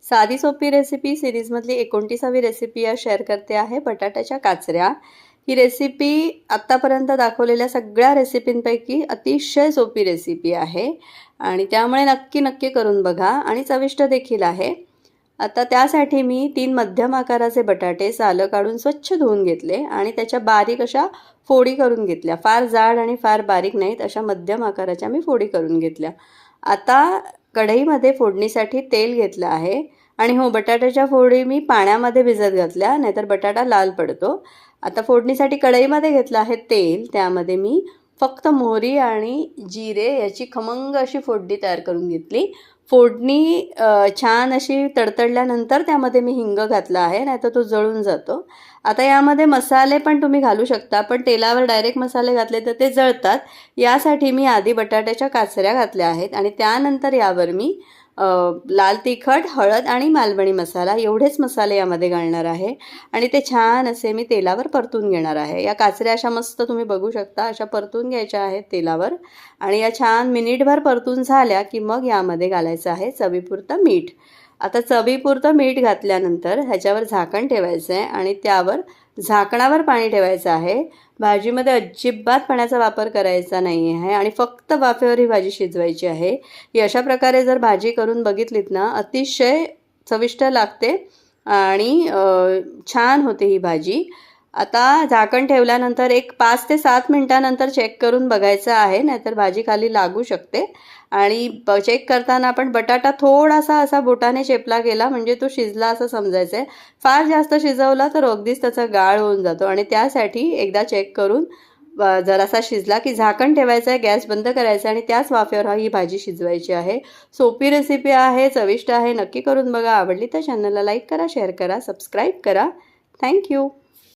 साधी सोपी recipe सिरीजमधली 29वी recipe आज शेअर करते आहे, बटाट्याच्या काचऱ्या। ही रेसिपी आत्तापर्यंत दाखवलेल्या सगळ्या रेसिपींपैकी अतिशय सोपी रेसिपी आहे आणि त्यामुळे नक्की करून बघा आणि चविष्ट देखील आहे। आता त्यासाठी मी 3 मध्यम आकाराचे बटाटे सालं काढून स्वच्छ धुवून घेतले आणि त्याच्या बारीक अशा फोडी करून घेतल्या। फार जाड आणि फार बारीक नाहीत, अशा मध्यम आकाराच्या मी फोडी करून घेतल्या। आता कढईमध्ये फोडणीसाठी तेल घेतलं आहे आणि हो, बटाट्याच्या फोडी मी पाण्यामध्ये भिजत घातल्या, नाहीतर बटाटा लाल पडतो। आता फोडणीसाठी कढईमध्ये घेतलं आहे तेल, त्यामध्ये मी फक्त मोहरी आणि जिरे याची खमंग अशी फोडणी तयार करून घेतली। फोडणी छान अशी तडतडल्यानंतर त्यामध्ये मी हिंग घातला आहे, नाहीतर तो जळून जातो। आता यामध्ये मसाले पण तुम्ही घालू शकता, पण तेलावर डायरेक्ट मसाले घातले तर ते जळतात। यासाठी मी आधी बटाट्याच्या काचऱ्या घातल्या आहेत आणि त्यानंतर यावर मी लाल तिखट, हळद आणि मालवणी मसाला एवढेच मसाले यामध्ये घालणार आहे आणि ते छान असे मी तेलावर परतून घेणार आहे। या काचऱ्या अशा मस्त तुम्ही बघू शकता, अशा परतून घ्यायच्या आहेत तेलावर आणि या छान मिनिटभर परतून झाल्या की मग यामध्ये घालायचं आहे चवीपुरतं मीठ। आता चवीपुरतं मीठ घातल्यानंतर ह्याच्यावर झाकण ठेवायचं आहे आणि त्यावर झाकणावर पाणी ठेवायचं आहे। भाजीमध्ये अजिबात पाण्याचा वापर करायचा नाही आहे आणि फक्त वाफेवर ही भाजी शिजवायची आहे। ही अशा प्रकारे जर भाजी करून बघितलीत ना, अतिशय चविष्ट लागते आणि छान होते ही भाजी। आता झाकण ठेवल्यानंतर एक 5 ते 7 मिनिटांनंतर चेक करून बघायचं आहे, नाहीतर भाजी खाली लागू शकते। आणि चेक करताना आपण बटाटा थोडासा असा बोटाने चेपला गेला म्हणजे तो शिजला असं समजायचं आहे। फार जास्त शिजवला तर अगदीच त्याचा गाळ होऊन जातो आणि त्यासाठी एकदा चेक करून जरासा शिजला की झाकण ठेवायचं आहे, गॅस बंद करायचा आणि त्याच वाफेवर ही भाजी शिजवायची आहे। सोपी रेसिपी आहे, चविष्ट आहे, नक्की करून बघा। आवडली तर चॅनलला लाईक करा, शेअर करा, सबस्क्राईब करा। थँक्यू।